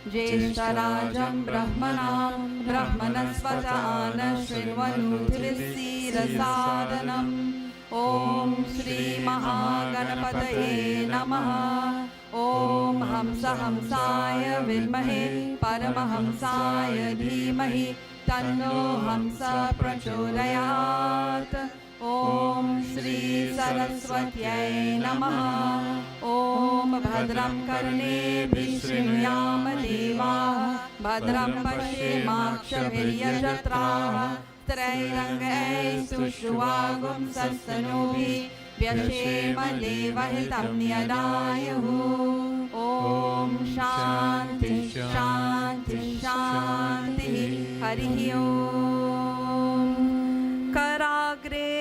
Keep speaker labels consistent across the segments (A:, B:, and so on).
A: ज्येष्ठराजं ब्रह्मणां ब्रह्मणस्पदान शृण्वन्नोतिभिस्सीदसादनम् ॐ श्री महागणपतये नमः। ॐ हंसाय विद्महे परमहंसाय धीमहि तन्नो हंस प्रचोदयात्। ॐ श्री सरस्वत्यै नमः। ॐ भद्रं कर्णेभिः शृणुयाम देवाः भद्रं पश्येमाक्षभिर्यजत्राः त्रैरङ्गैः सुष्ठुवागुंसस्तनूभिः व्यशेम देवहितं यदायुः। ॐ शान्ति शान्ति शान्तिः। हरिः ॐ। कराग्रे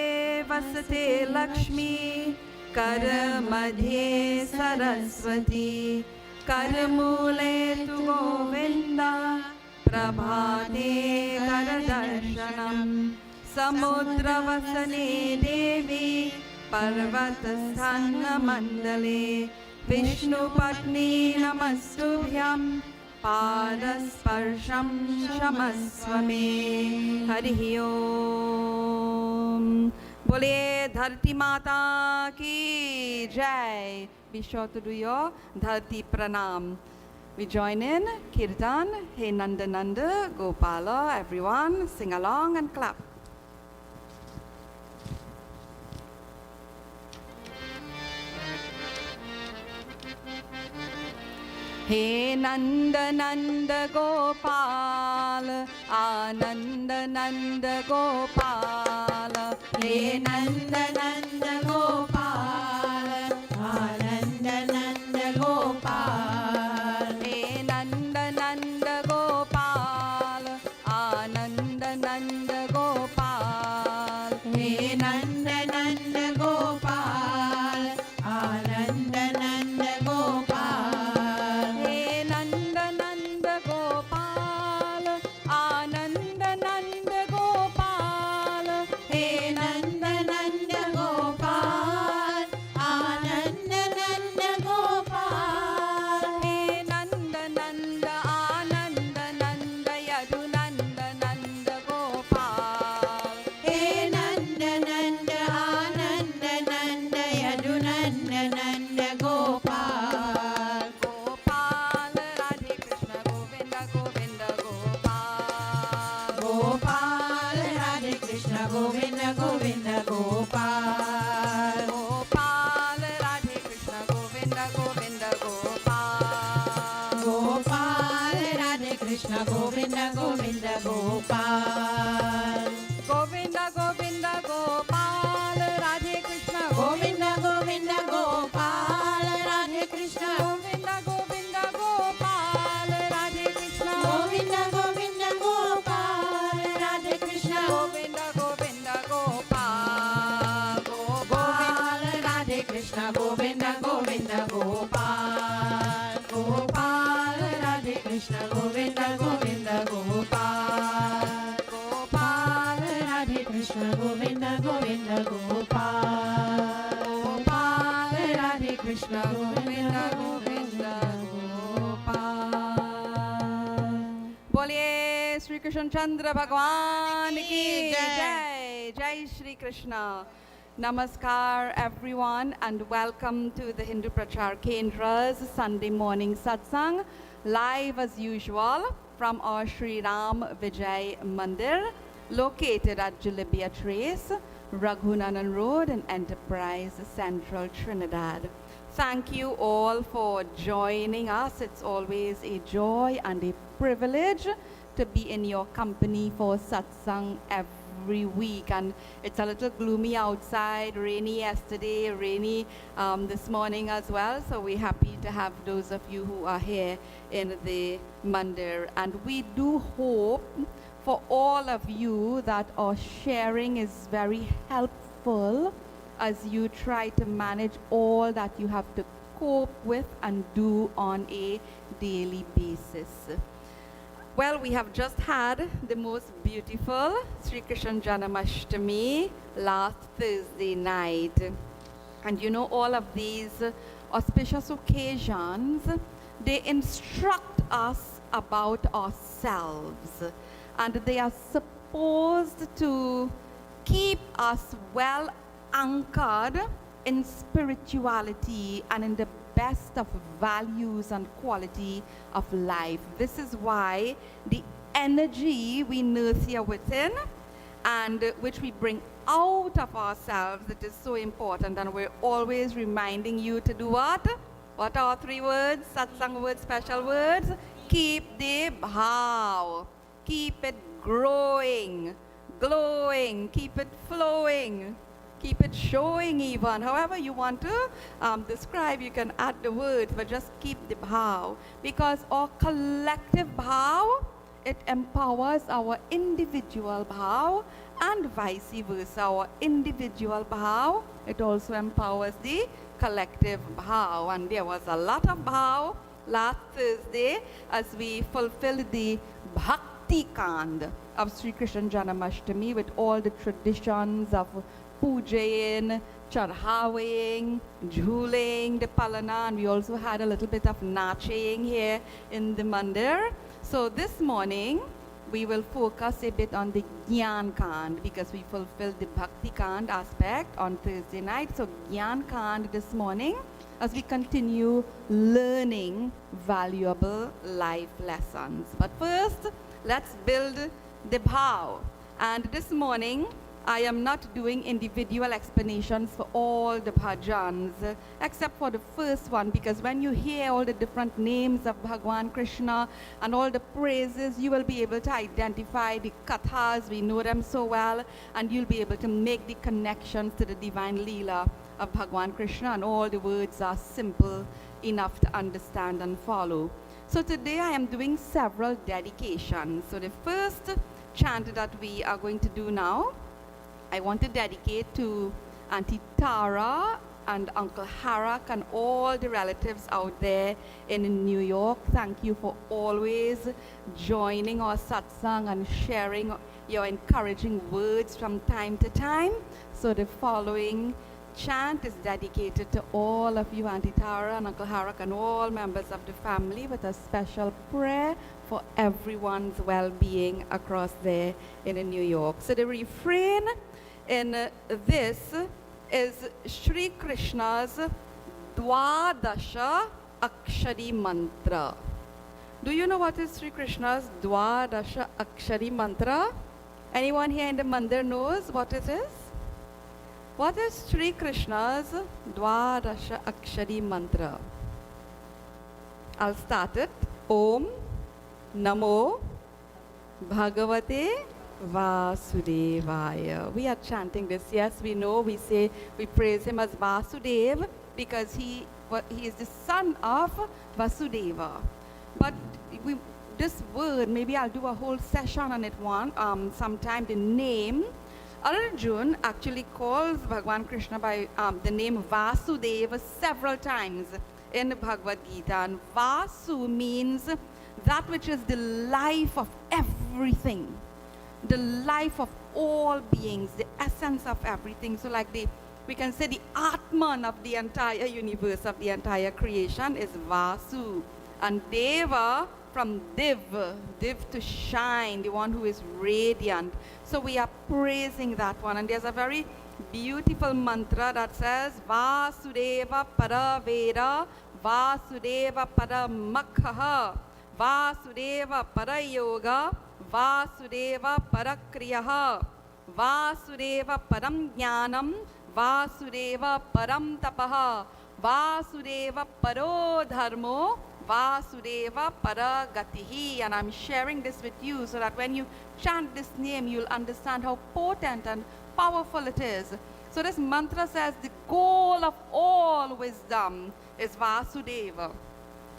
A: वसते लक्ष्मी करमध्ये सरस्वती करमूले तु गोविन्द प्रभाते करदर्शनम् समुद्रवसने देवी पर्वतस्थानमण्डले विष्णुपत्नी नमस्तुभ्यं पादस्पर्शं क्षमस्व मे। हरिः ॐ। बोलिए धरती माता की जय। Be sure to do your dharti pranam. We join in Kirtan, Hey Nanda Nanda, Gopala, everyone sing along and clap. हे नंद नंद गोपाल आनंद नंद गोपाल। हे नंद नंद गोपाल आनंद नंद गोपाल। हे नंद नंद गोपाल आनंद नंद गोपाल। हे नंद नंद गोपाल आनंद नंद गोपाल। बोलिए श्री कृष्ण चंद्र भगवान की जय। जय Shri Krishna. Namaskar everyone and welcome to the Hindu Prachaar Kendra's Sunday morning Satsang, live as usual from our Sri Ram Vijay Mandir located at Jalibia Trace, Raghunanan Road in Enterprise, Central Trinidad. Thank you all for joining us. It's always a joy and a privilege to be in your company for Satsang every week. And it's a little gloomy outside, rainy yesterday, rainy this morning as well. So we're happy to have those of you who are here in the Mandir. And we do hope for all of you that our sharing is very helpful as you try to manage all that you have to cope with and do on a daily basis. Well, we have just had the most beautiful Shri Krishna Janamashtami last Thursday night. And you know, all of these auspicious occasions, they instruct us about ourselves, and they are supposed to keep us well anchored in spirituality and in the best of values and quality of life. This is why the energy we nurture within and which we bring out of ourselves, it is so important, and we're always reminding you to do what? What are 3 words, satsang words, special words? Keep the bhav. Keep it growing, glowing, keep it flowing, keep it showing even. However you want to describe, you can add the words, but just keep the bhav. Because our collective bhav, it empowers our individual bhav, and vice versa. Our individual bhav, it also empowers the collective bhav. And there was a lot of bhav last Thursday as we fulfilled the Bhakti Kand of Shri Krishna Janamashtami with all the traditions of pujaing, chadhawing, jhuling, the palana, and we also had a little bit of naching here in the mandir. So this morning, we will focus a bit on the Gyan Kand because we fulfilled the Bhakti Kand aspect on Thursday night. So Gyan Kand this morning as we continue learning valuable life lessons. But first, let's build the bhav. And this morning, I am not doing individual explanations for all the bhajans, except for the first one, because when you hear all the different names of Bhagwan Krishna and all the praises, you will be able to identify the kathas, we know them so well, and you'll be able to make the connections to the divine Leela of Bhagwan Krishna, and all the words are simple enough to understand and follow. So today I am doing several dedications. So the first chant that we are going to do now, I want to dedicate to Auntie Tara and Uncle Harak and all the relatives out there in New York. Thank you for always joining our satsang and sharing your encouraging words from time to time. So the following chant is dedicated to all of you, Auntie Tara and Uncle Harak, and all members of the family, with a special prayer for everyone's well-being across there in New York. So the refrain in this is Shri Krishna's Dwadasha Akshari Mantra. Do you know what is Shri Krishna's Dwadasha Akshari Mantra? Anyone here in the mandir knows what it is? What is Shri Krishna's Dwadasha Akshari Mantra? I'll start it. Om Namo Bhagavate Vasudevaya. We are chanting this. Yes, we know. We say, we praise him as Vasudev because he is the son of Vasudeva. But this word, maybe I'll do a whole session on it sometime. The name, Arjun actually calls Bhagwan Krishna by the name Vasudeva several times in the Bhagavad Gita. And Vasu means that which is the life of everything, the life of all beings, the essence of everything. So like we can say the Atman of the entire universe, of the entire creation is Vasu. And Deva from Div to shine, the one who is radiant. So we are praising that one. And there's a very beautiful mantra that says Vasudeva Paraveda, Vasudeva Paramakhaha, Vasudeva Parayoga, Vasudeva Parakriyaha, Vasudeva Param Jnanam, Vasudeva Param Tapaha, Vasudeva Paro Dharmo, Vasudeva Paragatihi. And I'm sharing this with you so that when you chant this name, you'll understand how potent and powerful it is. So this mantra says the goal of all wisdom is Vasudeva.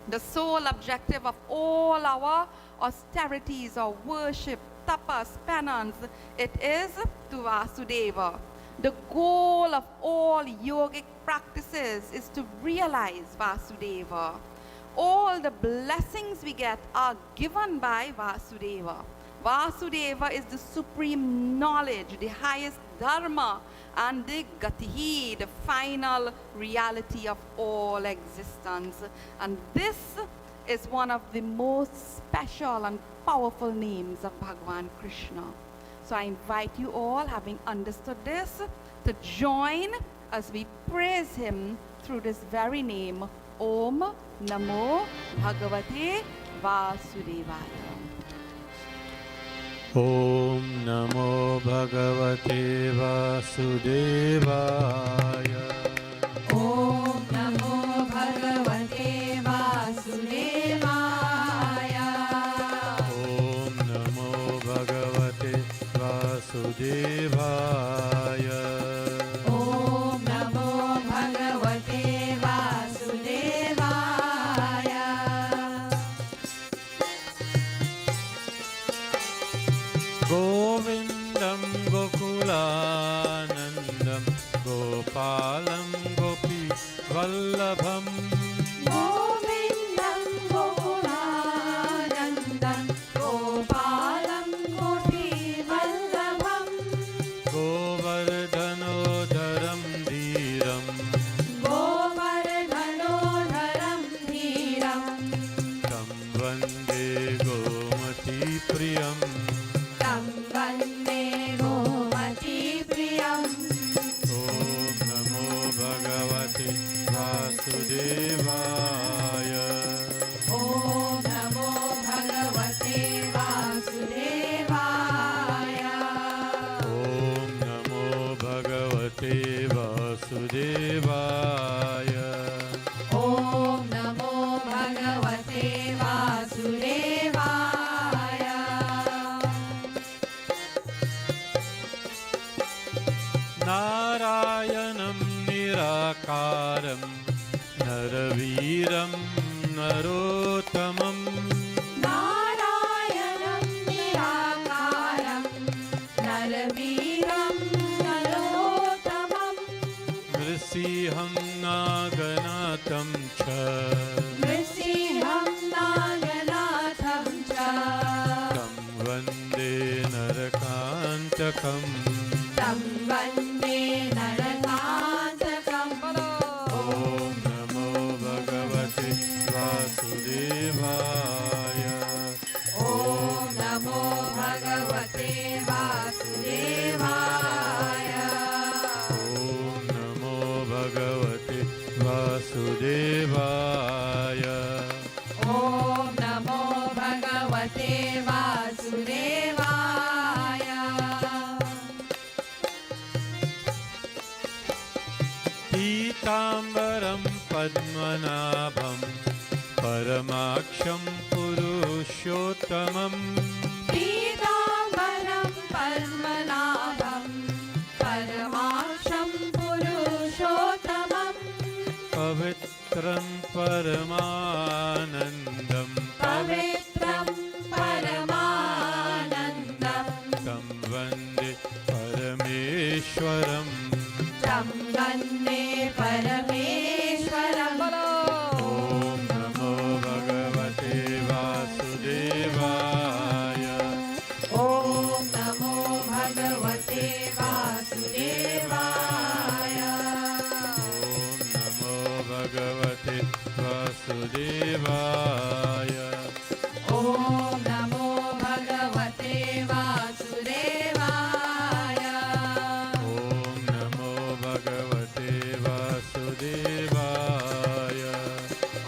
A: The sole objective of all our austerities or worship, tapas, penance, it is to Vasudeva. The goal of all yogic practices is to realize Vasudeva. All the blessings we get are given by Vasudeva. Vasudeva is the supreme knowledge, the highest Dharma, and the Gatihi, the final reality of all existence. And this is one of the most special and powerful names of Bhagavan Krishna. So I invite you all, having understood this, to join as we praise him through this very name, Om Namo Bhagavate Vasudevaya.
B: Om Namo Bhagavate Vasudevaya.
A: Om Namo Bhagavate Vasudevaya.
B: Om Namo Bhagavate Vasudevaya.
A: Om Namo Bhagavate Vasudevaya.
B: Govindam Gokulanandam Gopalam Gopi Vallabham.
A: Govindam Gokulanandam Gopalam Gopi Vallabham.
B: Govardhanodharam Dhiram.
A: Govardhanodharam Dhiram.
B: Tam Vande Gomati Priyam.
A: Tam Vande Gomati Priyam.
B: Om Namo Bhagavate Vasudevaya.
A: Om Namo Bhagavate Vasudevaya.
B: Om Namo Bhagavate Vasudevaya.
A: Om Namo Bhagavate Vasudevaya.
B: Narayanam Nirakaram Naraviram Narottamam.
A: Narayanam Nirakaram Naraviram Narottamam.
B: Nrisiham Naganatam Cha.
A: Nrisiham Naganatham cha.
B: Tam Vande Narakantakam.
A: Tam Vande Narakantakam.
B: Om Namo Bhagavate Vasudevaya.
A: Om Namo Bhagavate Vasudevaya.
B: Om Namo Bhagavate Vasudevaya.
A: Om Namo Bhagavate Vasudevaya.
B: Pitambaram Padmanabham Paramaksham Purushottamam.
A: Pitambaram Padmanabham Paramaksham Purushottamam.
B: Pavitram Paramanandam.
A: Pavitram Paramanandam.
B: Tam Vande Parameshwaram.
A: Tam Vande Parameshwaram.
B: Om Namo Bhagavate Vasudevaya.
A: Om Namo Bhagavate Vasudevaya.
B: Om Namo Bhagavate Vasudevaya.
A: Om Namo Bhagavate Vasudevaya.
B: Om Namo Bhagavate Vasudevaya.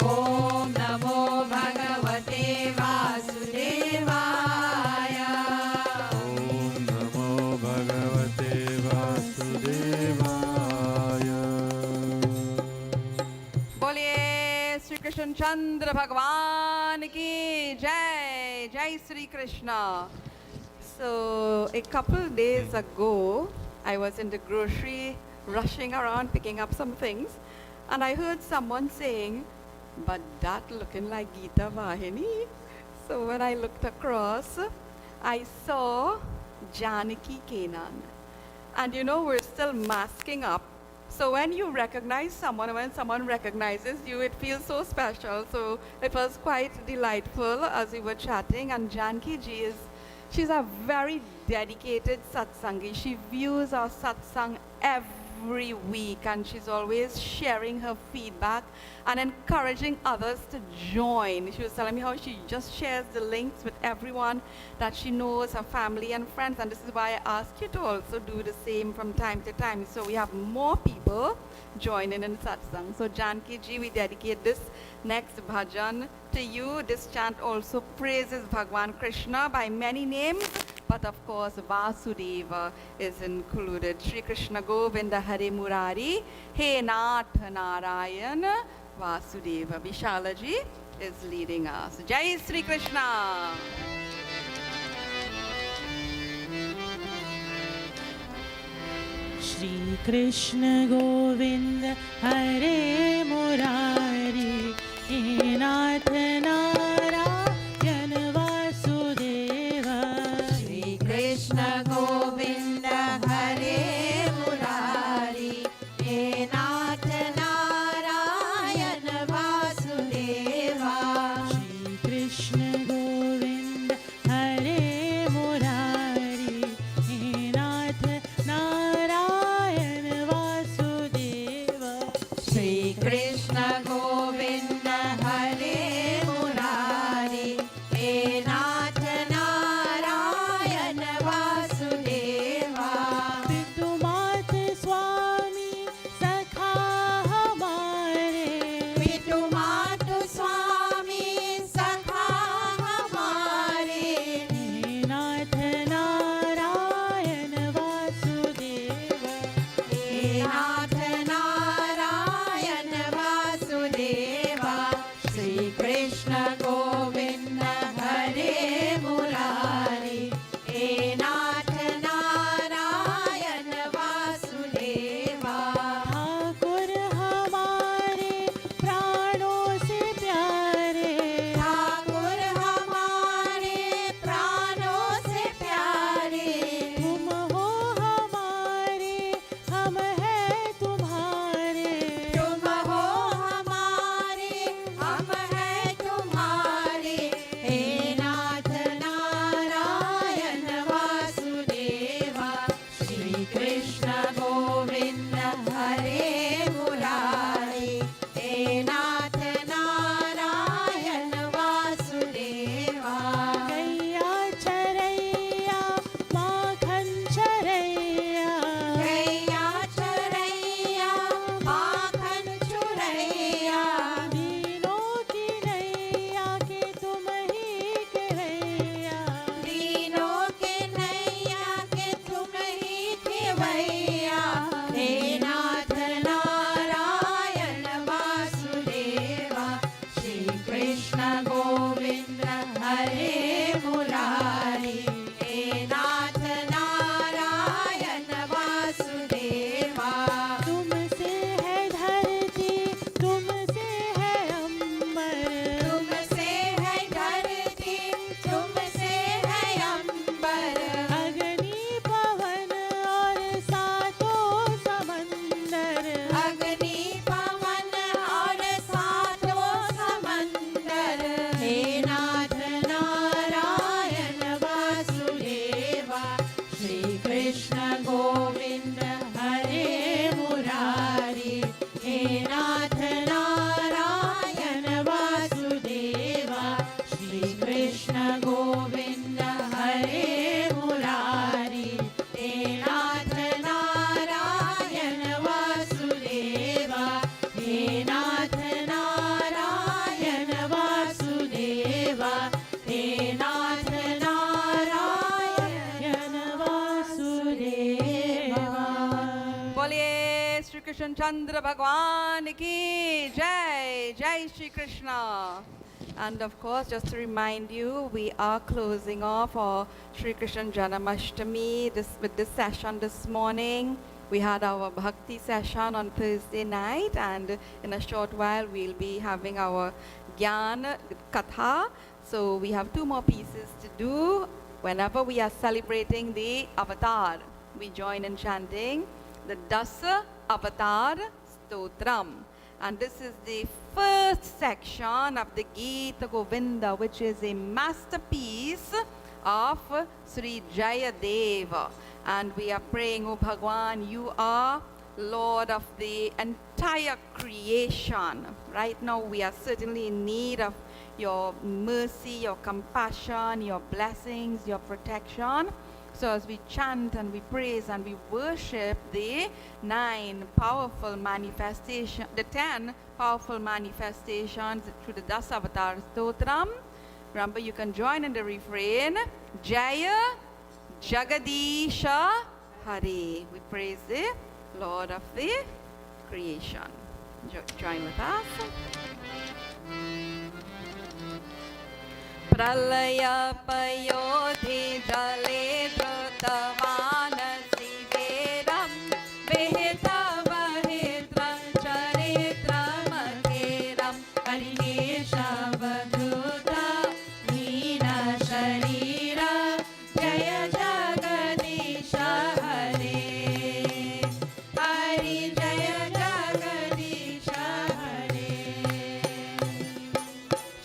A: Om Namo Bhagavate Vasudevaya.
B: Om Namo Bhagavate Vasudevaya.
A: बोलिए श्री कृष्ण चंद्र भगवान की जय. Jai Shri Krishna. So a couple days ago, I was in the grocery rushing around picking up some things, and I heard someone saying, but that looking like Gita Vahini. So when I looked across, I saw Janaki Kenan. And you know, we're still masking up. So when you recognize someone, when someone recognizes you, it feels so special. So it was quite delightful as we were chatting. And Janki ji she's a very dedicated satsangi. She views our satsang every every week, and she's always sharing her feedback and encouraging others to join. She was telling me how she just shares the links with everyone that she knows, her family and friends, and this is why I ask you to also do the same from time to time, so we have more people joining in Satsang. So Janki ji, we dedicate this next bhajan to you. This chant also praises Bhagwan Krishna by many names, but of course Vasudeva is included. Shri Krishna Govinda Hare Murari, He Nath Narayan Vasudeva. Vishala ji is leading us. Jai Shri Krishna.
C: Shri Krishna Govinda Hare Murari, He Nath Narayan Vasudeva.
D: Shri Krishna Govinda Hare Murari, He Nath Narayan Vasudeva.
C: Shri Krishna Govinda Hare Murari, He Nath Narayan Vasudeva.
D: Shri Krishna Govinda Hare Murari, He Nath Narayan Vasudeva.
C: पितु मात स्वामी सखा हमारे,
D: पितु मातु स्वामी सखा हमारे।
C: हे नाथ नारायण वासुदेवा।
D: हे नाथ नारायण वासुदेवा। श्री कृष्ण गोविंद हरे मुरारी, हे नाथ नारायण वासुदेवा।
C: ठाकुर हमारे प्राणों से प्यारे,
D: ठाकुर हमारे प्राणों से प्यारे।
C: तुम हो हमारे, हम हैं तुम्हारे।
D: तुम हो हमारे, हम हैं तुम्हारे। हे नाथ नारायण वासुदेवा। श्री कृष्ण गोविंद हरे मुरारी, हे नाथ नारायण वासुदेवा।
C: गैया चरैया माखन चरैया,
D: गैया चरैया माखन चुरैया।
C: दीनों की नैया के तुम ही कहैया।
D: दीनों के नैया के तुम ही खेवैया। हे नाथ नारायण वासुदेवा। श्री कृष्ण गोविंद हरे मुरारी, हे नाथ नारायण वासुदेवा।
C: तुमसे है धरती, तुमसे है अंबर,
D: तुमसे है धरती, तुमसे है अंबर।
C: अग्नि पवन और सातों समंदर।
D: अग्नि पवन और सातों समंदर। हे नाथ नारायण वासुदेवा। श्री कृष्ण गोविंद हरे मुरारी, हे नाथ नारायण वासुदेवा। श्री कृष्ण गोविंद हरे मुरारी, हे नाथ नारायण वासुदेवा। हे नाथ नारायण वासुदेवा। हे नाथ नारायण वासुदेवा।
A: बोलिए श्री कृष्ण चंद्र भगवान की जय. Jai Shri Krishna. And of course, just to remind you, we are closing off our Shri Krishna Janamashtami with this session this morning. We had our Bhakti session on Thursday night, and in a short while we'll be having our Gyan Katha. So we have 2 more pieces to do. Whenever we are celebrating the Avatar, we join in chanting the Dasa Avatar Stotram. And this is the first section of the Gita Govinda, which is a masterpiece of Sri Jayadeva. And we are praying, O Bhagwan, you are Lord of the entire creation. Right now, we are certainly in need of your mercy, your compassion, your blessings, your protection. So as we chant and we praise and we worship the 10 powerful manifestations through the Dasa Avatar Stotram. Remember, you can join in the refrain, Jaya Jagadisha Hari. We praise the Lord of the creation. Join with us. Pralaya payodhi jale drutavanasi veram vehita vahitra charitra makeram Harisha vadhuta hina sharira Jaya Jagadisha Hare Hari Jaya Jagadisha Hare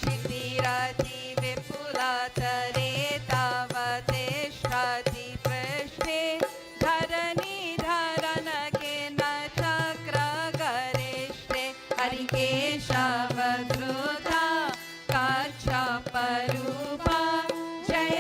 A: Shiktirati Vipula Tare Tavateshtati Prashte Dharani Dharanakena Chakra Garishte Harikesha Vadruta Kacha Parupa Jaya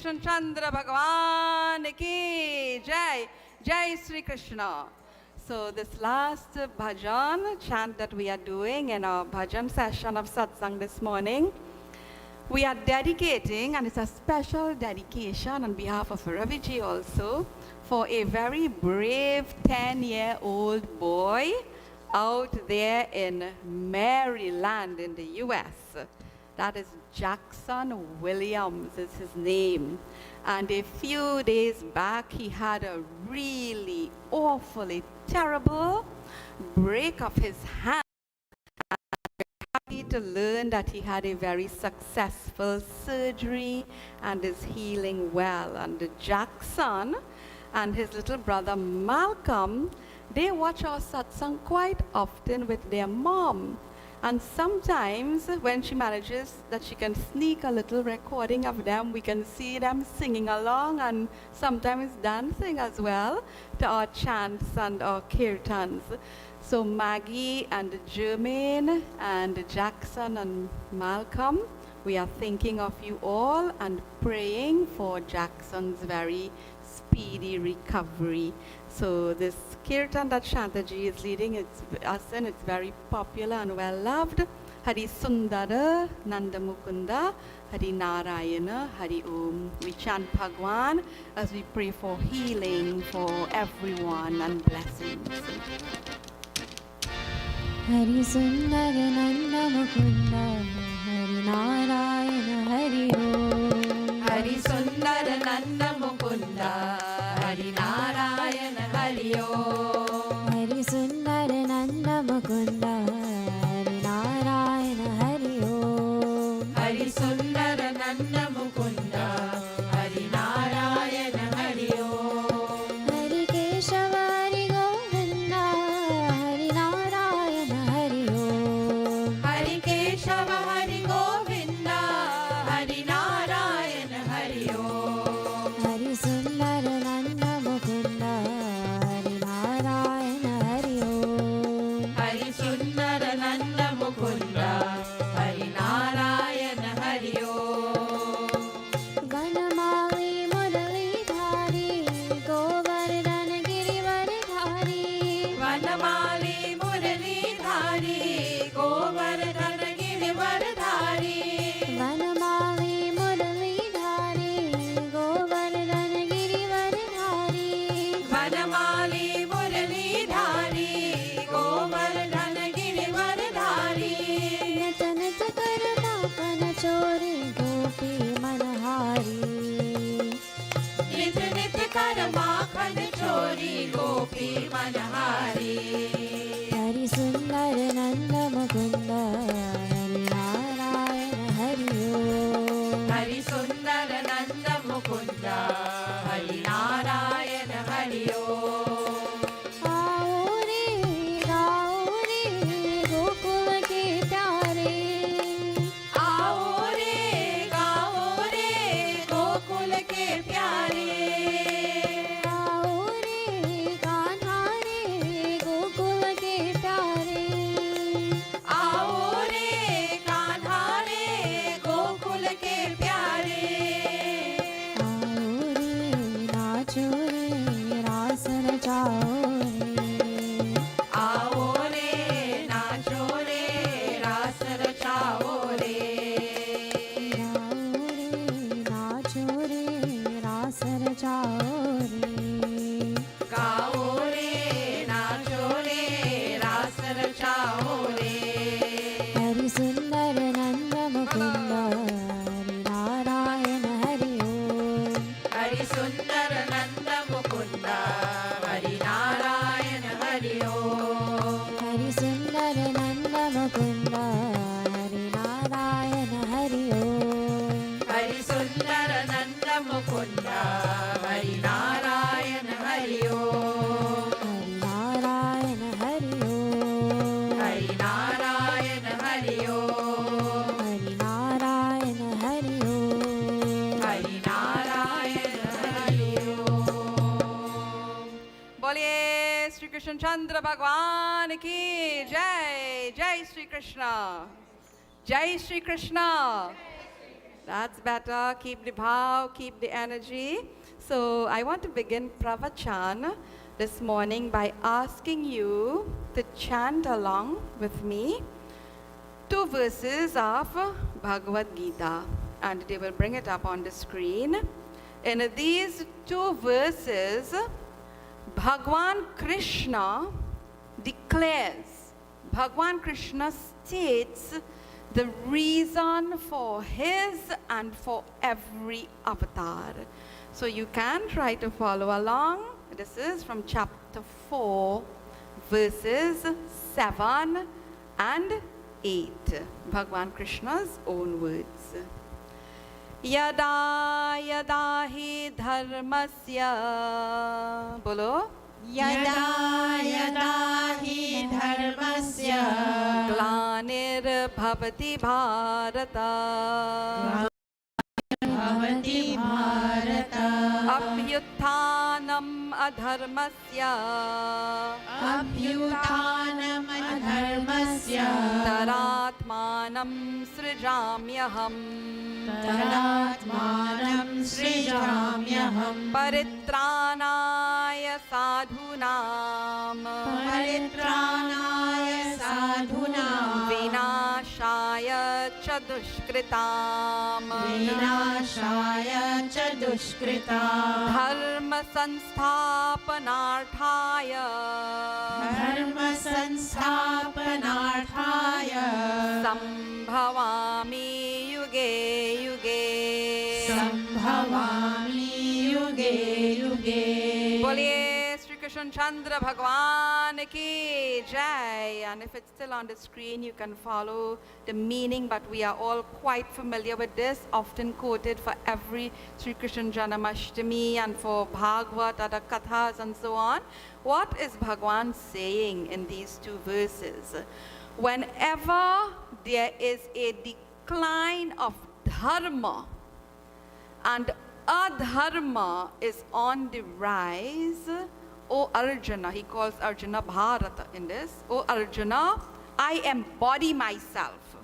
A: Krishna Chandra Bhagwan ki Jai. Jai Shri Krishna. So this last bhajan chant that we are doing in our bhajan session of Satsang this morning, we are dedicating, and it's a special dedication on behalf of Raviji also, for a very brave 10-year-old boy out there in Maryland in the US. That is Jackson Williams is his name. And a few days back, he had a really awfully terrible break of his hand. Happy to learn that he had a very successful surgery and is healing well. And Jackson and his little brother Malcolm, they watch our satsang quite often with their mom. And sometimes when she manages that she can sneak a little recording of them, we can see them singing along and sometimes dancing as well to our chants and our kirtans. So Maggie and Jermaine and Jackson and Malcolm, we are thinking of you all and praying for Jackson's very speedy recovery. So this kirtan that Shantaji is leading us in, it's very popular and well loved. Hari Sundara, Nanda Mukunda, Hari Narayana, Hari Om. We chant Bhagwan as we pray for healing for everyone and blessings.
E: Hari Sundara Nanda Mukunda, Hari Narayana, Hari Om.
D: Hari Sundara Nanda Mukunda, Hari Narayana, Hari Om.
E: Hari Sundara Nanda Mukunda, Hari Narayana, Hari Om.
D: Hari Sundara Nanda Mukunda, Hari Narayana, Hari Om.
E: Hari Keshava, Hari Govinda, Hari Narayana, Hari Om.
D: Hari Keshava, Hari Govinda, Hari Narayana, Hari Om.
E: Hari Sundara Nanda Mukunda, Hari Narayana, Hari Om.
D: Hari Sundara Nanda Mukunda, Hari Narayana, Hari Om.
E: Vanamali Muralidhari, Govardhan Girivardhari.
D: Vanamali Muralidhari, Govardhan Girivardhari.
E: Vanamali Muralidhari, Govardhan Girivardhari.
D: Vanamali Muralidhari, Govardhan Girivardhari.
E: Nit nit karma kana chori gopi manhari.
D: नित नित कर माखन चोरी गोपी मनहारी.
E: Hari Sundar Nanda Mukunda, Hari Narayana, Hari Om.
D: Hari सुंदर नंद मुकुंद, हरि नारायण हरि ओम.
E: आओ रे गोकुल के प्यारे.
D: आओ रे गाओ रे गोकुल के प्यारे.
E: आओ रे कान्हा रे गोकुल के प्यारे.
D: आओ रे कान्हा रे गोकुल के प्यारे.
E: आओ रे नाचो रे रास रचाओ रे.
D: आओ रे नाचो रे रास रचाओ रे.
E: आओ रे नाचो रे रास रचाओ रे.
D: गाओ रे नाचो रे रास रचाओ रे.
E: हरि सुंदर नंद मुकुंद, हरि नारायण हरि ओम.
D: हरि सुंदर नंद मुकुंद, हरि नारायण हरि ओम.
E: हरि सुंदर नंद मुकुंद, हरि नारायण हरि ओम.
D: हरि सुंदर नंद मुकुंद, हरि नारायण हरि ओम.
E: हरि नारायण हरि ओम.
D: हरि नारायण हरि ओम.
E: हरि नारायण हरि ओम.
D: हरि नारायण हरि ओम.
A: बोलिए श्री कृष्ण चंद्र भगवान की जय. जय श्री कृष्ण. जय Shri Krishna. That's better. Keep the bhav, keep the energy. So I want to begin Pravachan this morning by asking you to chant along with me 2 verses of Bhagavad Gita, and they will bring it up on the screen. In these 2 verses, Bhagwan Krishna declares, Bhagwan Krishna states the reason for his and for every avatar. So you can try to follow along. This is from chapter 4, verses 7 and 8. Bhagwan Krishna's own words. Yada yada hi dharmasya. Bolo.
D: यदा यदा हि धर्मस्य
A: ग्लानिर्भवति भारत
D: भवति भारत
A: अभ्युत्थानम् अधर्मस्य
D: अभ्युत्थानम् अधर्मस्य
A: तदात्मानं सृजाम्यहम्
D: तदात्मानं सृजाम्यहम्
A: परित्राणाय साधूनां
D: परित्राणाय साधूनां
A: विनाशाय च दुष्कृतां
D: विनाशाय च दुष्कृतां
A: धर्म संस्थापनार्थाय
D: धर्म संस्थापनार्थाय
A: संभवामि युगे युगे
D: संभवामि युगे युगे
A: बोलिए श्री कृष्ण चंद्र भगवान की जय. And if it's still on the screen, you can follow the meaning, but we are all quite familiar with this, often quoted for every Shri Krishna Janamashtami and for Bhagavad, other kathas and so on. What is Bhagwan saying in these 2 verses? Whenever there is a decline of dharma and adharma is on the rise, O Arjuna, he calls Arjuna Bharata in this, O Arjuna, I embody myself.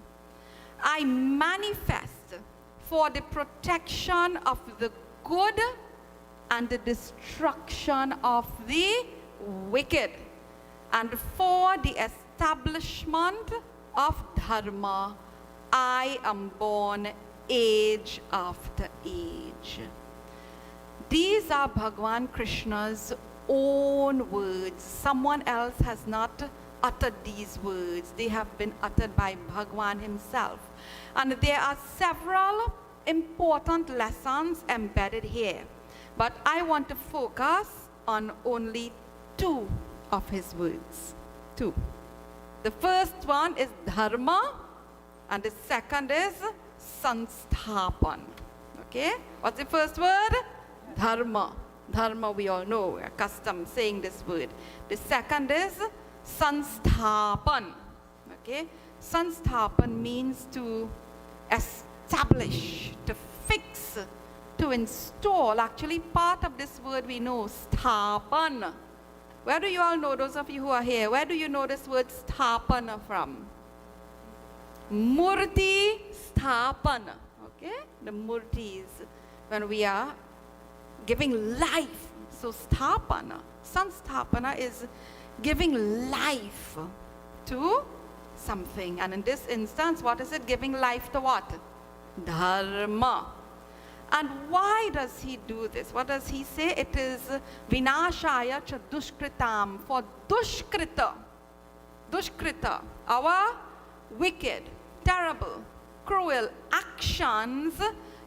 A: I manifest for the protection of the good and the destruction of the wicked, and for the establishment of dharma. I am born age after age. These are Bhagwan Krishna's own words. Someone else has not uttered these words. They have been uttered by Bhagwan himself. And there are several important lessons embedded here. But I want to focus on only 2 of his words. 2. The first one is Dharma, and the second is Sansthaapan. Okay? What's the first word? Dharma. Dharma, we all know, we're accustomed saying this word. The second is Sansthaapan. Okay? Sansthaapan means to establish, to fix, to install. Actually, part of this word we know, Sthapan. Where do you all know, those of you who are here, where do you know this word Sthapana from? Murti Sthapana. Okay? The murtis, when we are giving life. So Sthapana, Sansthapana is giving life to something. And in this instance, what is it? Giving life to what? Dharma. And why does he do this? What does he say? It is vinashaya cha dushkritam, for dushkrita. Dushkrita, our wicked, terrible, cruel actions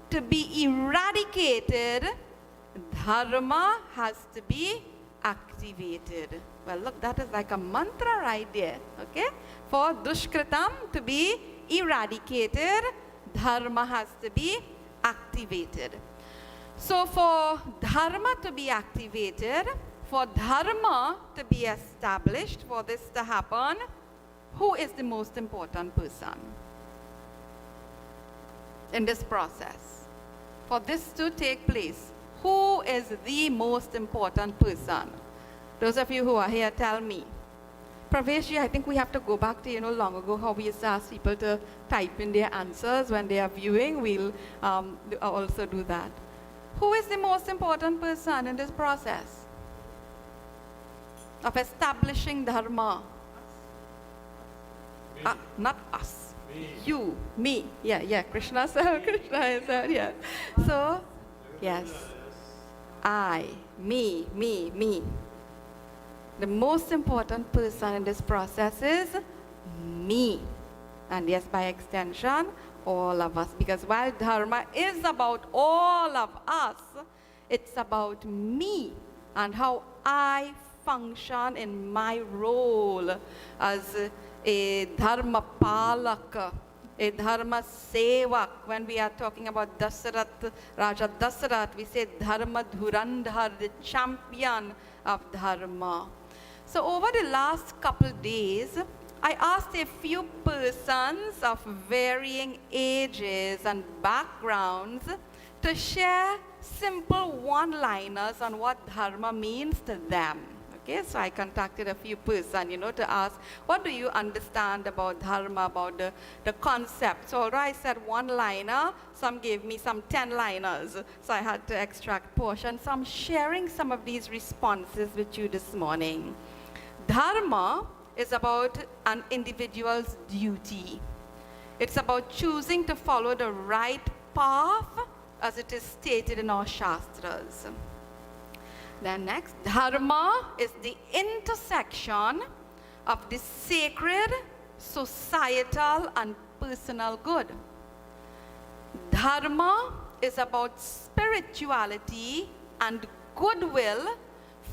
A: to be eradicated, dharma has to be activated. Well, look, that is like a mantra right there. Okay? For dushkritam to be eradicated, dharma has to be activated. So for dharma to be activated, for dharma to be established, for this to happen, who is the most important person in this process? For this to take place, who is the most important person? Those of you who are here, tell me. Pravesh, I think we have to go back to, long ago how we used to ask people to type in their answers when they are viewing. We'll also do that. Who is the most important person in this process of establishing Dharma? Not us.
B: Me.
A: You, me. Yeah, Krishna sir, Krishna is there, yeah. So, yes. I, me. The most important person in this process is me. And yes, by extension, all of us. Because while Dharma is about all of us, it's about me and how I function in my role as a Dharma Palak, a Dharma Sevak. When we are talking about Dasarat, Raja Dasarat, we say Dharma Dhurandhar, the champion of Dharma. So over the last couple days, I asked a few persons of varying ages and backgrounds to share simple one-liners on what Dharma means to them. Okay, so I contacted a few persons, to ask, what do you understand about Dharma, about the concept? So although I said one-liner, some gave me some 10-liners. So I had to extract portions. So I'm sharing some of these responses with you this morning. Dharma is about an individual's duty. It's about choosing to follow the right path as it is stated in our Shastras. Then next, Dharma is the intersection of the sacred, societal, and personal good. Dharma is about spirituality and goodwill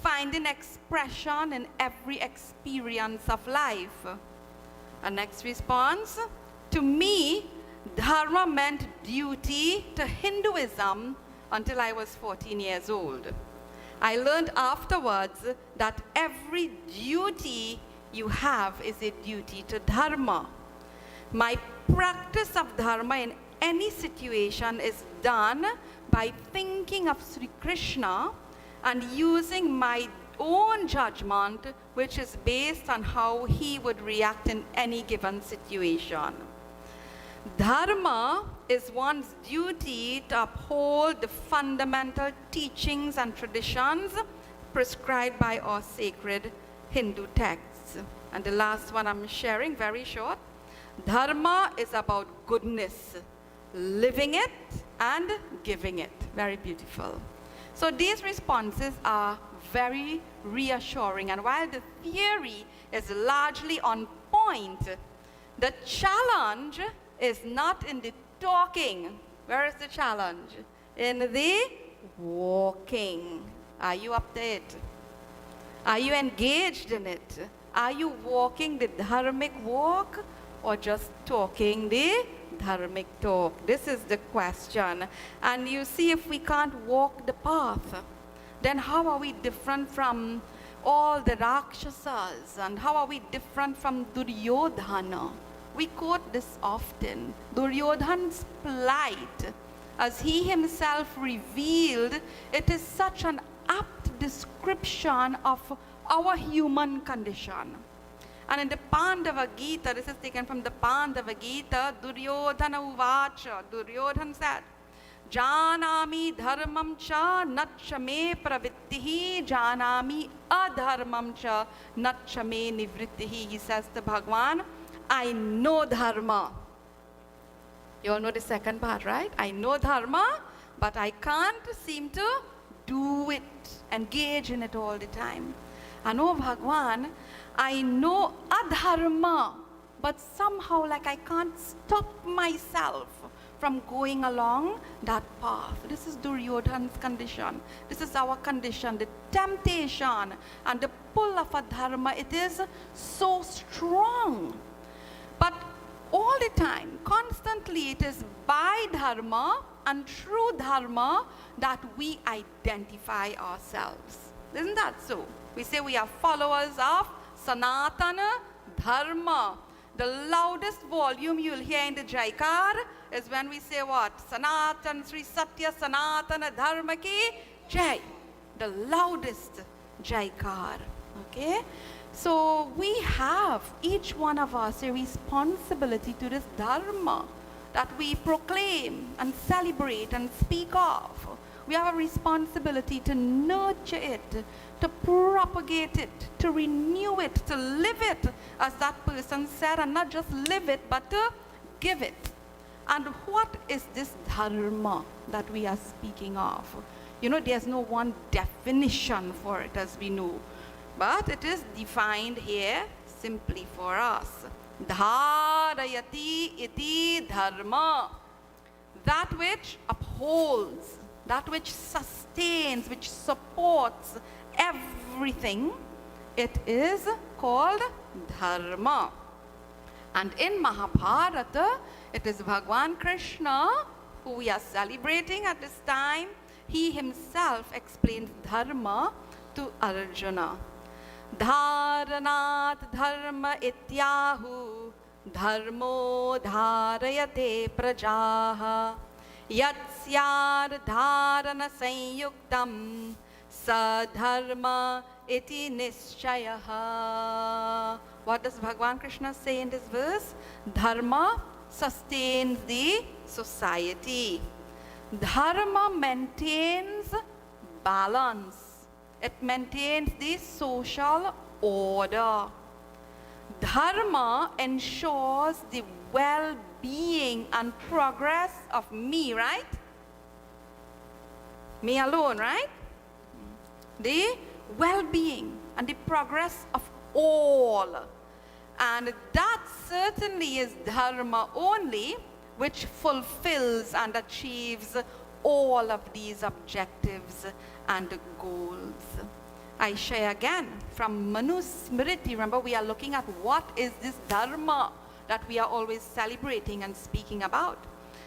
A: finding expression in every experience of life. Our next response, to me, Dharma meant duty to Hinduism until I was 14 years old. I learned afterwards that every duty you have is a duty to Dharma. My practice of Dharma in any situation is done by thinking of Shri Krishna and using my own judgment, which is based on how he would react in any given situation. Dharma is one's duty to uphold the fundamental teachings and traditions prescribed by our sacred Hindu texts. And the last one I'm sharing, very short. Dharma is about goodness, living it and giving it. Very beautiful. So these responses are very reassuring. And while the theory is largely on point, the challenge is not in the talking. Where is the challenge? In the walking. Are you up to it? Are you engaged in it? Are you walking the dharmic walk or just talking the dharmic talk? This is the question. And you see, if we can't walk the path, then how are we different from all the Rakshasas? And how are we different from Duryodhana? We quote this often. Duryodhana's plight, as he himself revealed, it is such an apt description of our human condition. And in the Pandava Gita, this is taken from the Pandava Gita, Duryodhana Uvacha, Duryodhana said, Janami dharmam cha nacha me pravittihi, janami adharmam cha nacha me nivrittihi. He says to Bhagwan, I know Dharma. You all know the second part, right? I know Dharma, but I can't seem to do it, engage in it all the time. And oh Bhagwan, I know Adharma, but somehow like I can't stop myself from going along that path. This is Duryodhana's condition. This is our condition. The temptation and the pull of Adharma, it is so strong. But all the time, constantly, it is by Dharma and through Dharma that we identify ourselves. Isn't that so? We say we are followers of Sanatana Dharma. The loudest volume you'll hear in the Jaikar is when we say what? Sanatan Sri Satya Sanatana Dharma ki Jai. The loudest Jaikar. Okay? So we have, each one of us, a responsibility to this Dharma that we proclaim and celebrate and speak of. We have a responsibility to nurture it, to propagate it, to renew it, to live it, as that person said, and not just live it, but to give it. And what is this Dharma that we are speaking of? You know, there's no one definition for it, as we know. But it is defined here simply for us. Dharayati iti dharma. That which upholds, that which sustains, which supports everything, it is called Dharma. And in Mahabharata, it is Bhagwan Krishna, who we are celebrating at this time. He himself explains Dharma to Arjuna. Dharanat dharma ityahu dharmo dharayate prajaha yatsyar dharana sanyuktam sadharma iti nischayaha. What does Bhagwan Krishna say in this verse? Dharma sustains the society. Dharma maintains balance. It maintains the social order. Dharma ensures the well-being and progress of me, right? Me alone, right? The well-being and the progress of all. And that certainly is Dharma only, which fulfills and achieves all of these objectives and goals. I share again from Manu Smriti. Remember, we are looking at what is this Dharma that we are always celebrating and speaking about.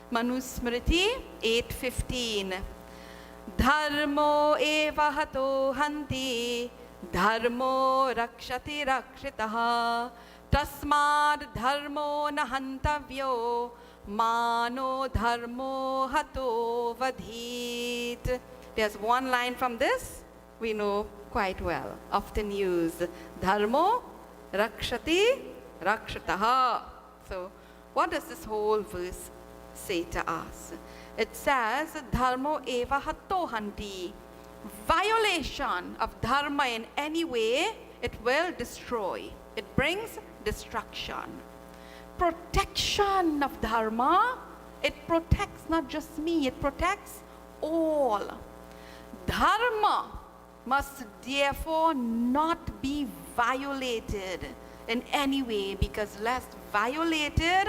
A: Manu Smriti 8:15. Dharmo eva hato hanti dharmo rakshati rakshitaha tasmad dharmo nahantavyo mano dharmo hato vadhit. There's one line from this we know quite well, often used. Dharmo rakshati rakshataha. So what does this whole verse say to us? It says, Dharmo eva hatto hanti. Violation of Dharma in any way, it will destroy. It brings destruction. Protection of Dharma, it protects not just me, it protects all. Dharma must therefore not be violated in any way, because lest violated,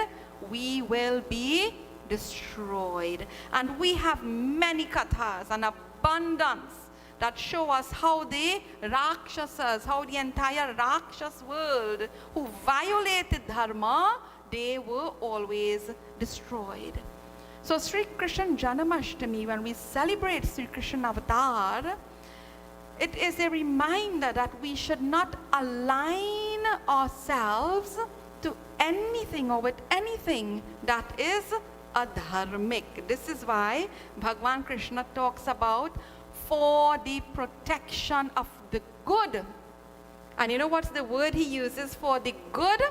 A: we will be destroyed. And we have many kathas, an abundance, that show us how the Rakshasas, how the entire Rakshas world who violated Dharma, they were always destroyed. So Shri Krishna Janamashtami, when we celebrate Shri Krishna Avatar, it is a reminder that we should not align ourselves to anything or with anything that is adharmic. This is why Bhagwan Krishna talks about for the protection of the good. And you know what's the word he uses for the good?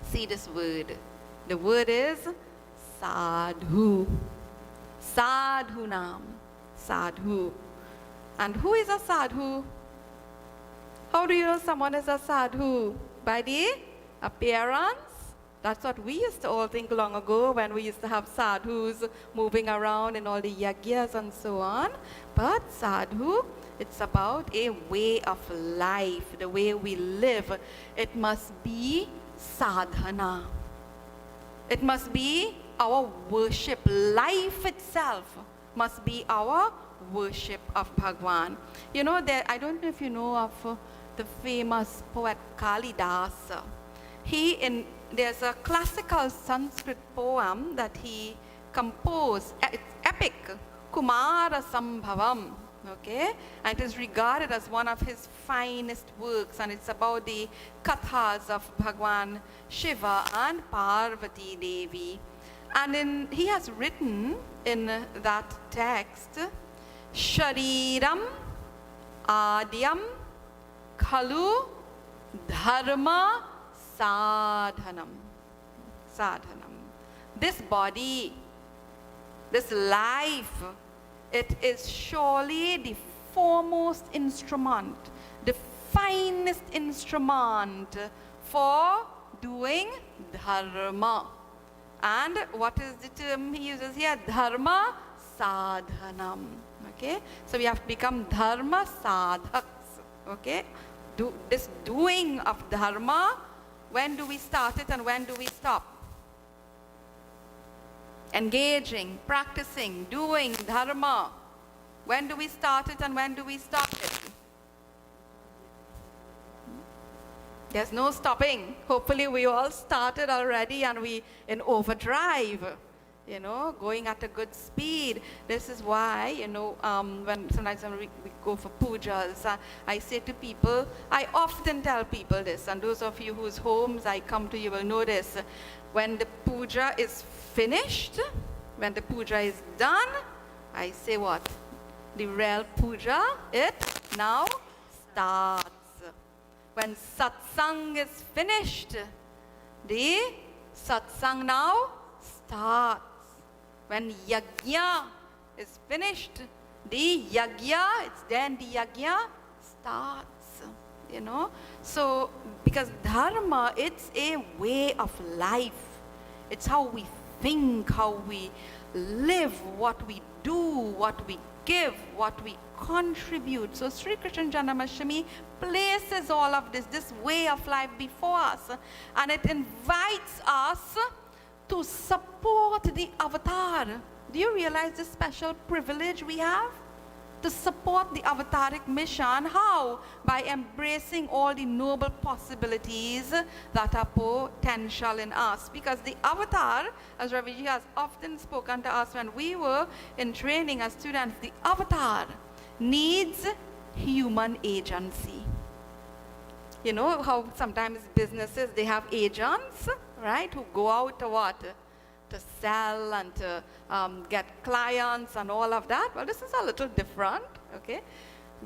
A: See this word. The word is sadhu. Sadhunam. Sadhu. And who is a sadhu? How do you know someone is a sadhu? By the appearance? That's what we used to all think long ago when we used to have sadhus moving around in all the yagyas and so on. But sadhu, it's about a way of life, the way we live. It must be sadhana. It must be our worship. Life itself must be our worship of Bhagwan. You know, I don't know if you know of the famous poet Kalidasa. There's a classical Sanskrit poem that he composed. It's epic, Kumara Sambhavam. Okay, and it is regarded as one of his finest works, and it's about the kathas of Bhagwan Shiva and Parvati Devi. And he has written in that text, Shariram Adyam Khalu Dharma sadhanam. Sadhanam. This body, this life, it is surely the foremost instrument, the finest instrument for doing dharma. And what is the term he uses here? Dharma sadhanam. Okay, so we have to become dharma sadhaks. Okay, this doing of dharma, when do we start it and when do we stop? Engaging, practicing, doing dharma. When do we start it and when do we stop it? There's no stopping. Hopefully we all started already and we in overdrive, going at a good speed. This is why, when sometimes when we go for pujas, I say to people, I often tell people this, and those of you whose homes I come to, you will know this. When the puja is finished, when the puja is done, I say what? The real puja, it now starts. When satsang is finished, the satsang now starts. When yajna is finished, the yajna, then the yajna starts. So because dharma, it's a way of life. It's how we think, how we live, what we do, what we give, what we contribute. So Shri Krishna Janamashtami places all of this way of life before us, and it invites us to support the avatar. Do you realize the special privilege we have? To support the avataric mission. How? By embracing all the noble possibilities that are potential in us. Because the avatar, as Raviji has often spoken to us when we were in training as students, the avatar needs human agency. You know how sometimes businesses, they have agents, right, who go out to what? To sell and to get clients and all of that. Well, this is a little different, okay?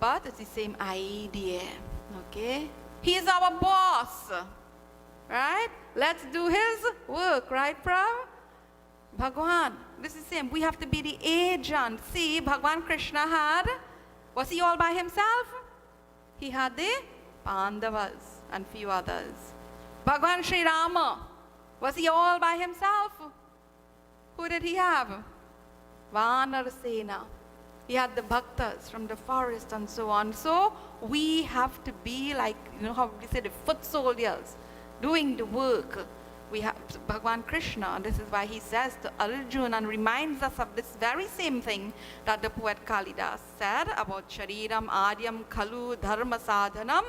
A: But it's the same idea, okay? He's our boss, right? Let's do his work, right, Prav? Bhagwan, this is the same. We have to be the agent. See, Bhagwan Krishna was he all by himself? He had the Pandavas and few others. Bhagwan Sri Rama, was he all by himself? Who did he have? Vanar Sena. He had the bhaktas from the forest and so on. So we have to be like, how we say, the foot soldiers, doing the work. We have Bhagwan Krishna, and this is why he says to Arjuna and reminds us of this very same thing that the poet Kalidas said about Shariram Adyam Khalu Dharma Sadhanam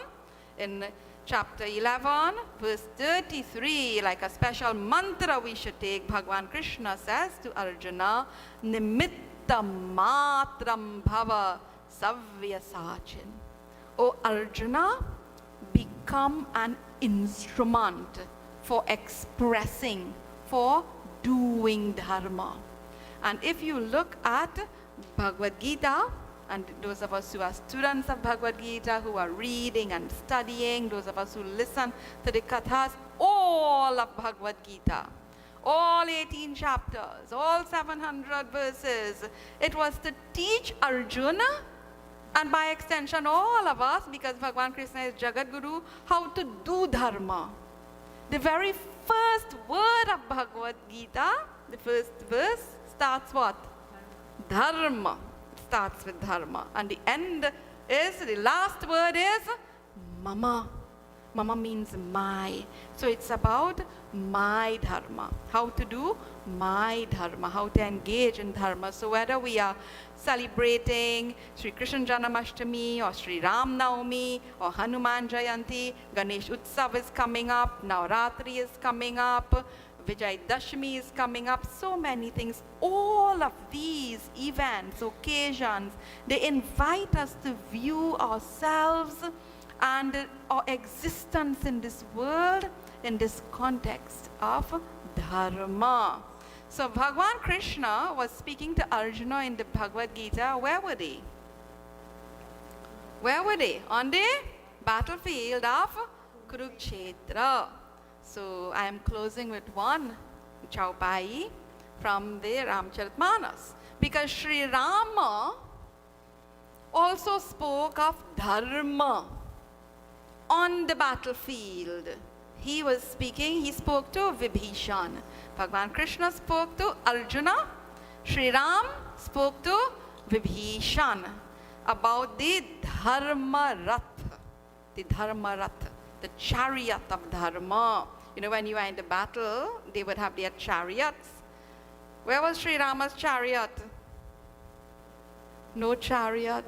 A: in chapter 11, verse 33, like a special mantra we should take. Bhagwan Krishna says to Arjuna, Nimitta matram bhava savyasachin. O Arjuna, become an instrument for expressing, for doing dharma. And if you look at Bhagavad Gita, and those of us who are students of Bhagavad Gita, who are reading and studying, those of us who listen to the kathas, all of Bhagavad Gita, all 18 chapters, all 700 verses, it was to teach Arjuna, and by extension all of us, because Bhagwan Krishna is Jagat Guru, how to do dharma. The very first word of Bhagavad Gita, the first verse, starts what? Dharma. Starts with dharma, and the end is, the last word is mama. Mama means my. So it's about my dharma, how to do my dharma, how to engage in dharma. So whether we are celebrating Shri Krishna Janamashtami or Shri Ram Navami or Hanuman Jayanti, Ganesh Utsav is coming up, Navratri is coming up, Vijay Dashmi is coming up, so many things. All of these events, occasions, they invite us to view ourselves and our existence in this world in this context of dharma. So Bhagwan Krishna was speaking to Arjuna in the Bhagavad Gita. Where were they? Where were they? On the battlefield of Kurukshetra. So I am closing with one chaupai from the Ramcharitmanas, because Sri Rama also spoke of Dharma on the battlefield. He spoke to Vibhishan. Bhagavan Krishna spoke to Arjuna. Sri Ram spoke to Vibhishan about the Dharma Rath, the chariot of Dharma. You know, when you are in the battle, they would have their chariots. Where was Sri Rama's chariot? No chariot,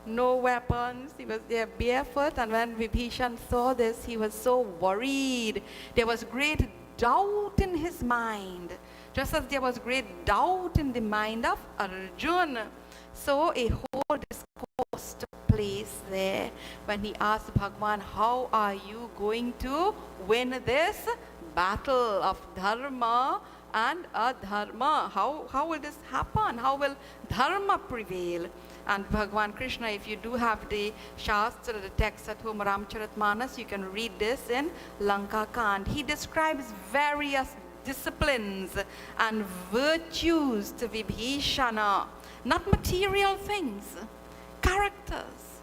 A: no weapons. He was there barefoot, and when Vibhishan saw this, he was so worried. There was great doubt in his mind, just as there was great doubt in the mind of Arjuna. So a whole discourse took place there when he asked Bhagwan, how are you going to win this battle of Dharma and Adharma? How will this happen? How will Dharma prevail? And Bhagwan Krishna, if you do have the Shastra, the text at home, Ramcharitmanas, you can read this in Lanka Kand. He describes various disciplines and virtues to Vibhishana, not material things,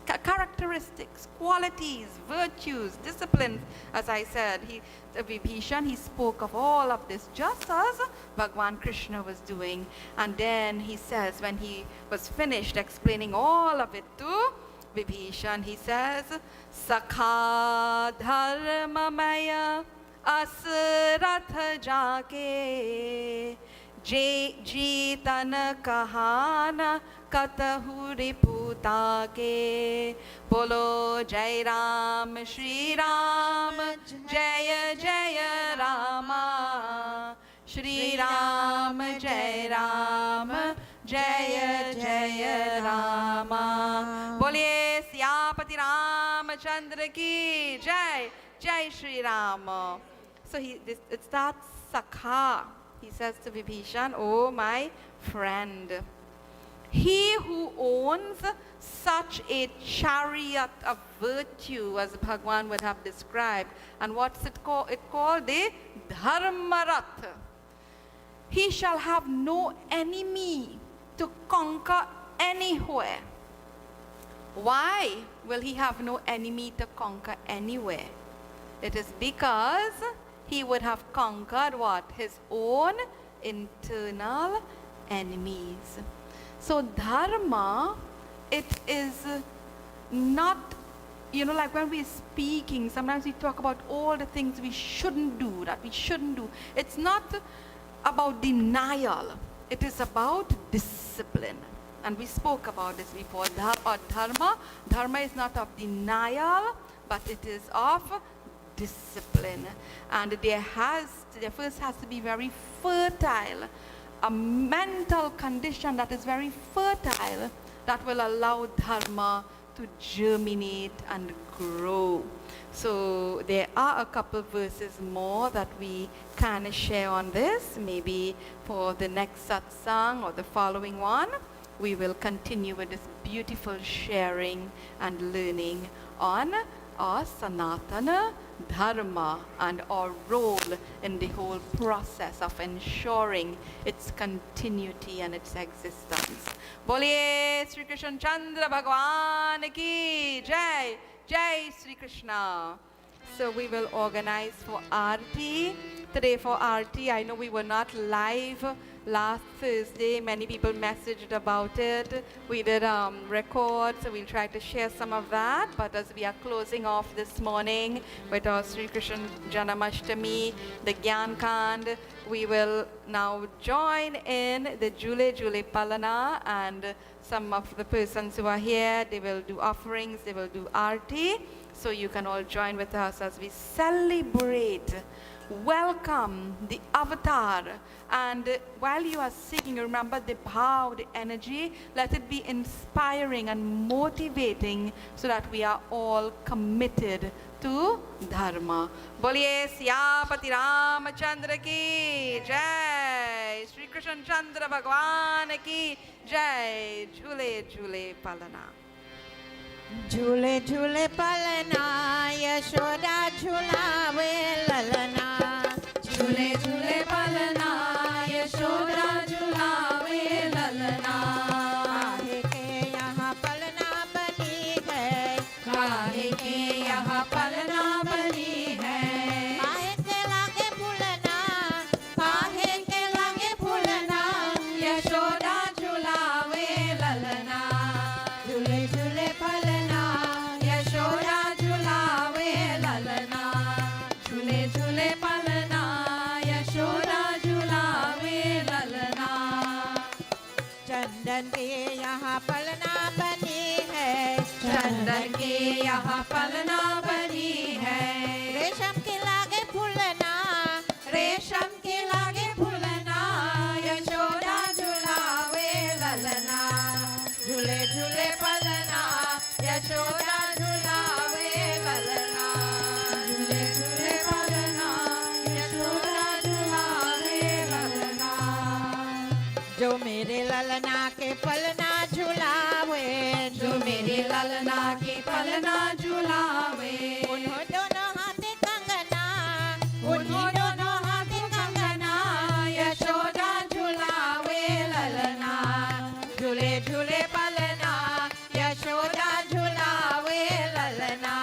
A: characteristics, qualities, virtues, disciplines. As I said, Vibhishan, he spoke of all of this just as Bhagwan Krishna was doing. And then he says, when he was finished explaining all of it to Vibhishan, he says, Sakha dharma maya asratha jake Jitan कहाना कतहु रिपुता के बोलो जय राम श्री राम जय जय रामा श्री राम जय जय रामा बोलिए सियापति रामचंद्र की जय जय Shri Ram. So it starts Sakha. He says to Vibhishan, oh my friend, he who owns such a chariot of virtue, as Bhagwan would have described, and what's it called? It's called the Dharma Rath. He shall have no enemy to conquer anywhere. Why will he have no enemy to conquer anywhere? It is because he would have conquered what? His own internal enemies. So Dharma, it is not, like when we're speaking, sometimes we talk about all the things we shouldn't do, that we shouldn't do. It's not about denial. It is about discipline. And we spoke about this before. Dharma is not of denial, but it is of discipline. And there first has to be very fertile, a mental condition that is very fertile, that will allow Dharma to germinate and grow. So there are a couple verses more that we can share on this. Maybe for the next satsang or the following one, we will continue with this beautiful sharing and learning on our Sanatana Dharma and our role in the whole process of ensuring its continuity and its existence. Boliye Shri Krishna Chandra Bhagwan ki Jai, Jai Shri Krishna. So we will organize for Aarti. Today for Aarti, I know we were not live last Thursday. Many people messaged about it. We did record, so we'll try to share some of that. But as we are closing off this morning with our Shri Krishna Janamashtami, the Gyan Kand, we will now join in the Jule Jule Palana, and some of the persons who are here, they will do offerings, they will do Aarti. So you can all join with us as we celebrate, welcome the avatar. And while you are singing, remember the bhav, the energy, let it be inspiring and motivating so that we are all committed to Dharma. Boliye Siyapati Ramachandra ki Jai, Shri Krishna Chandra Bhagwan ki Jai, Jule Jule Palana.
D: झूले झूले पलना यशोदा झुलावे ललना
A: झूले झूले पलना यशोदा झुलावे ललना
D: काहे के यहाँ पलना बनी है
A: काहे के यहाँ पलना बनी है
D: काहे के लागे फूलना
A: काहे के लागे फूलना यशोदा झुलावे ललना झूले झूले पलना यशोदा झुलावे ललना झूले झूले पलना यशोदा झुलावे ललना
D: चंदन के यहाँ पलना बनी है
A: चंदन के यहाँ पलना बनी है
D: रेशम के लागे फूलना
A: रेशम के लागे फूलना यशोदा झुलावे ललना झूले झूले पलना यशोदा झुलावे ललना झूले झूले पलना यशोदा झुलावे ललना
D: जो मेरे ललना के पलना झुलावे
A: जो मेरे ललना की पलना झुलावे
D: उन्हों दोनों हाथ कंगना
A: उन्हों दोनों हाथ कंगना यशोदा झुलावे ललना झूले झूले पलना यशोदा झुलावे ललना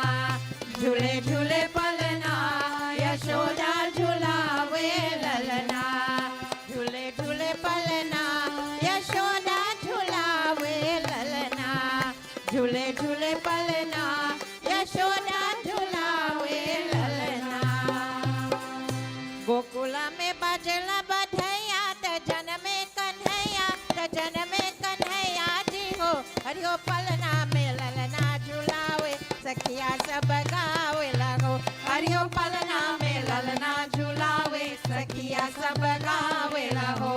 A: झूले झूले पलना यशोदा झुलावे ललना
D: झूले झूले पलना यशोदा झुलावे ललना झूले झूले पलना यशोदा झुलावे ललना गोकुला में बाजला बधैया त जन में कन्हैया त जन में कन्हैया जी हो हरियो पलना में ललना झुलावे सखिया सब गावे लगो
A: हरियो पलना में ललना झुलावे सखिया सब गावे रहो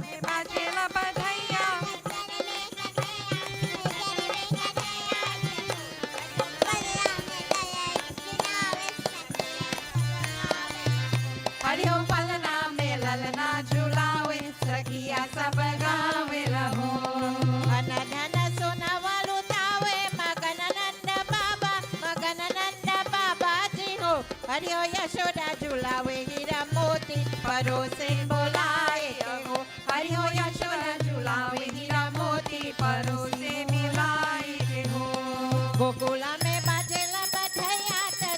A: में बाजेला बधैया हरियो पलना में ललना झुलावे सखिया सब गावे रहो
D: धन धन सोना वालू तावे मगन नंद बाबा जी हो हरियो यशोदा झुलावे हीरा मोती
A: परोसे बोलाए हो हरियो यशोदा झुलावे हीरा मोती परोसे मिलाए हो
D: गोकुला में बाजेला बधैया त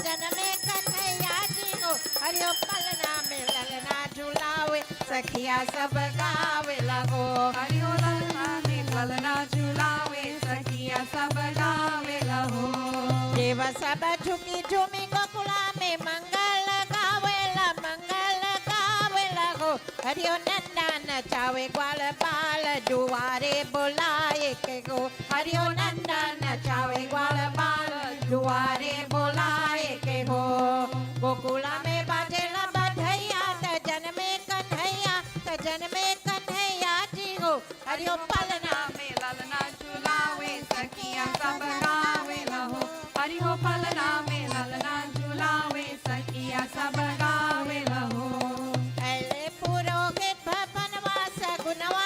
D: जन में कन्हैया जी हो हरियो पलना में ललना झुलावे सखिया सब गावे लगो
A: हरियो ललना में ललना झुलावे सखिया सब गावे रहो
D: देव सब झुकी झूमी गोकुला में मंगल गावे लगो हरियो नंदा नचावे ग्वाल बाल दुआरे बुलाए के गो
A: हरियो नंदा नचावे ग्वाल बाल दुआरे बोलाए के हो
D: गोकुला में बाजेला बधैया त जन में कन्हैया जी हो हरियो पलना
A: में ललना झुलावे सखिया सब गावे रहो हरियो पलना में ललना झुलावे सखिया सब गावे रहो
D: पहले पुरोहित भवनवा सगुनवा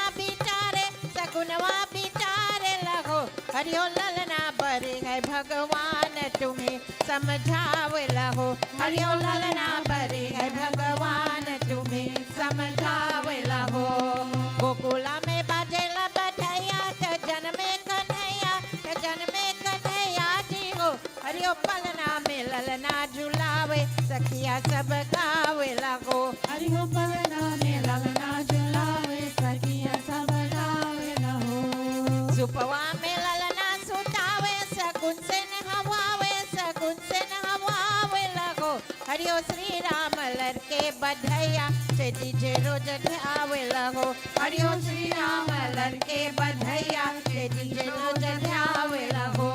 D: बिचारे लगो हरियो ललना बरे है भगवान तुम्हें समझावे लगो
A: हरियो ललना बरे है भगवान तुम्हें समझावे रहो
D: गोकुला में बाजेला बधैया त जन में कन्हैया जी हो हरियो पलना में ललना झुलावे सखिया सब गावे लगो
A: हरियो पलना में ललना झुलावे सखिया सब गावे रहो
D: सुपवा में ललना सुतावे सकुन से नहवावे लगो हरियो श्री राम लड़के बधैया से डीजे रोज ध्यावे लगो
A: हरियो श्री राम लड़के बधैया से डीजे रोज ध्यावे रहो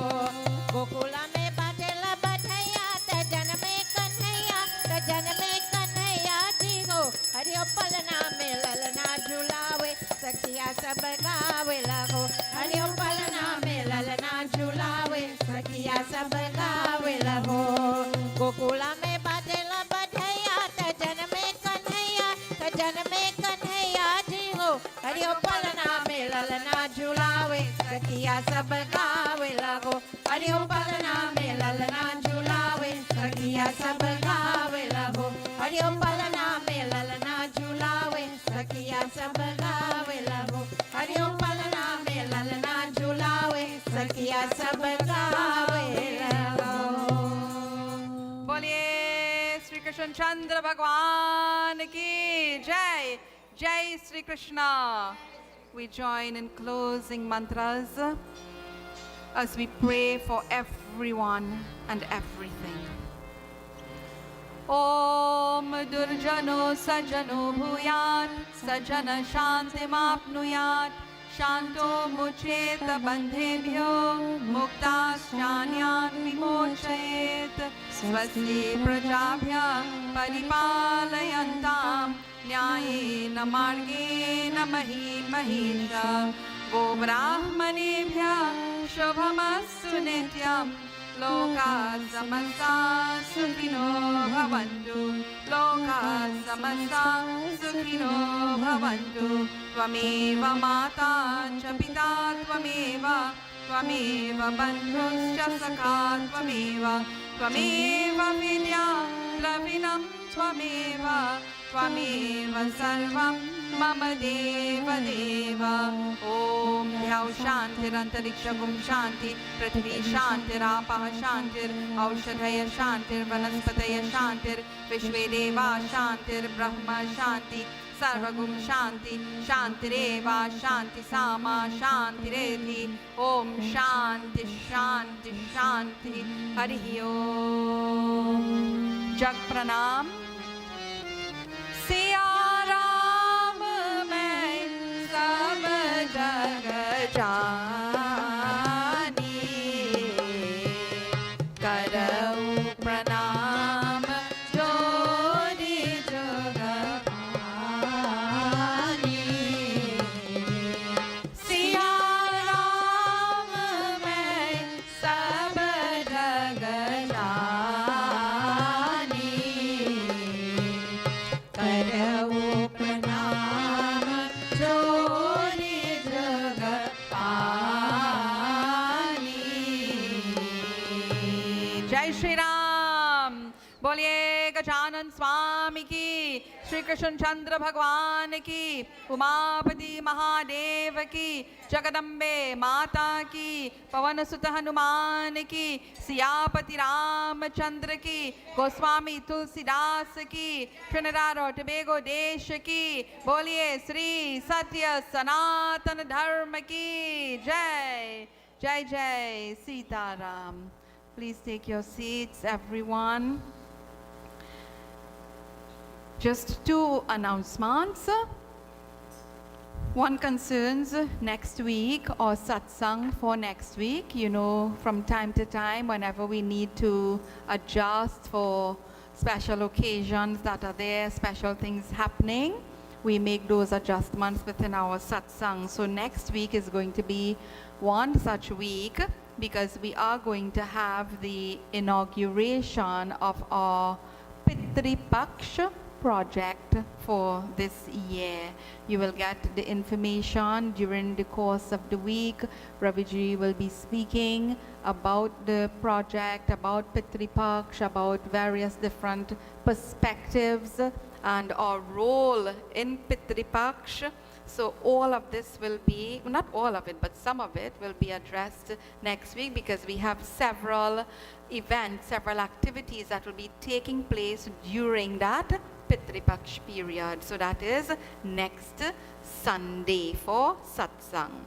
D: गोकुला में बाजेला बधैया त जन में कन्हैया जी हो हरियो पलना में ललना झुलावे सखिया सब गावे लगो
A: हरियो पलना में ललना झुलावे सखिया सब गावे रहो
D: गोकुला में बाजेला बधैया त जन में कन्हैया जी हो हरियो पलना में ललना झुलावे सखिया सब गावे लगो हरि ओम पलना में ललना झुलावे सखिया सब गावे लगो हरि ओम पलना में ललना झुलावे सखिया सब गावे लगो हरि ओम पलना में ललना झुलावे सखिया सब गावे लगो।
A: बोलिए श्री कृष्ण चंद्र भगवान की जय। जय Shri Krishna. We join in closing mantras as we pray for everyone and everything. Om Durjano Sajano Bhuyat Sajana Shantimapnuyat Shanto Mucheta Bandhebhyo Muktasyanyan Vimochayet Swasti Prajabhya Paripalayantam न्यायेन मार्गेण मही महिषा गोब्राह्मणेभ्यः शुभमस्तु नित्यं लोकाः समस्ताः सुखिनो भवन्तु लोकाः समस्ताः सुखिनो भवन्तु त्वमेव माता च पिता त्वमेव बन्धुश्च सखा त्वमेव विद्या द्रविणं त्वमेव सर्वं मम देव देव। ॐ द्यौ शान्तिरन्तरिक्षगुं शान्ति पृथिवी शान्तिरापः शान्तिरौषधय शान्तिर्वनस्पतय शान्तिर्विश्वे देवा शान्तिर्ब्रह्म शान्ति सर्वगुं शान्ति शान्तिरेव शान्ति सामा शान्तिरेधि। ॐ शान्ति शान्ति शान्ति हरिः ओम। जग प्रणाम। सिया राम मैं सब जग जानी करऊं प्रणाम जोरी जग पानी। सिया राम मैं सब जग जानी करऊं प्रणाम जोरी जग पानी। जय श्री राम। बोलिए गजानन स्वामी की, श्री कृष्ण चंद्र भगवान की, उमापति महादेव की, जगदम्बे माता की, पवन सुत हनुमान की, सियापति रामचंद्र की, गोस्वामी तुलसीदास की, ट्रिनिडाद और टोबैगो देश की। बोलिए श्री सत्य सनातन धर्म की जय। जय जय Sitaram. Please take your seats, everyone. Just two announcements. One concerns next week or satsang for next week. You know, from time to time, whenever we need to adjust for special occasions that are there, special things happening, we make those adjustments within our satsang. So next week is going to be one such week, because we are going to have the inauguration of our Pitri Paksha project for this year. You will get the information during the course of the week. Raviji will be speaking about the project, about Pitri Paksha, about various different perspectives and our role in Pitri Paksha. So all of this will be, not all of it, but some of it will be addressed next week, because we have several events, several activities that will be taking place during that Pitri Paksha period. So that is next Sunday for Satsang.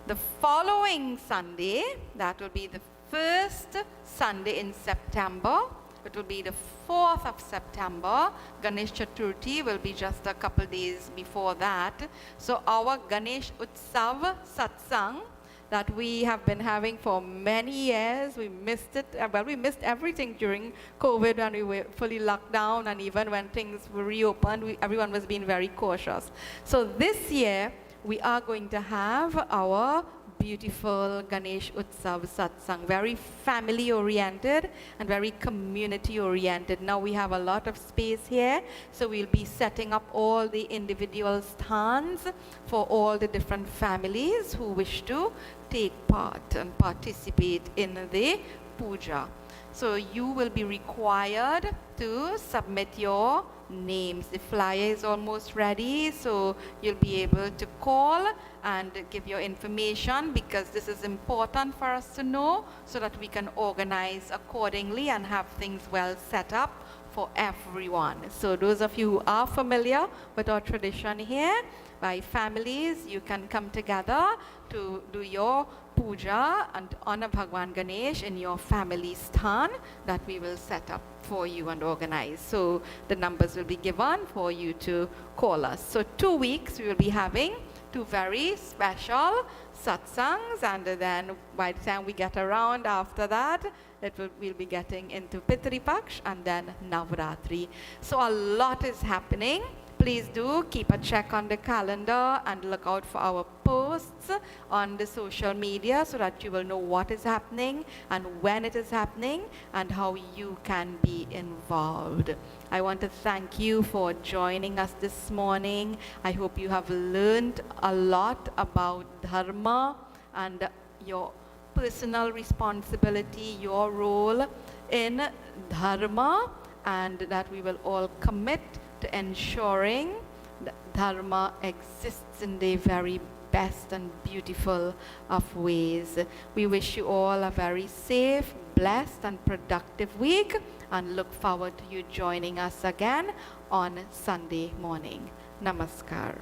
A: The following Sunday, that will be the first Sunday in September. It will be the 4th of September. Ganesh Chaturthi will be just a couple days before that. So our Ganesh Utsav Satsang that we have been having for many years, we missed it. Well, we missed everything during COVID when we were fully locked down, and even when things were reopened, everyone was being very cautious. So this year, we are going to have our beautiful Ganesh Utsav Satsang, very family oriented and very community oriented. Now we have a lot of space here, so we'll be setting up all the individual stands for all the different families who wish to take part and participate in the puja. So you will be required to submit your names. The flyer is almost ready, so you'll be able to call and give your information, because this is important for us to know so that we can organize accordingly and have things well set up for everyone. So those of you who are familiar with our tradition here, by families, you can come together to do your puja and honor Bhagwan Ganesh in your family sthan that we will set up for you and organize. So the numbers will be given for you to call us. So 2 weeks we will be having 2 very special satsangs, and then by the time we get around after that, we'll be getting into Pitri Paksh and then Navratri. So a lot is happening. Please do keep a check on the calendar and look out for our posts on the social media so that you will know what is happening and when it is happening and how you can be involved. I want to thank you for joining us this morning. I hope you have learned a lot about Dharma and your personal responsibility, your role in Dharma, and that we will all commit to ensuring that Dharma exists in the very best and beautiful of ways. We wish you all a very safe, blessed and productive week, and look forward to you joining us again on Sunday morning. Namaskar.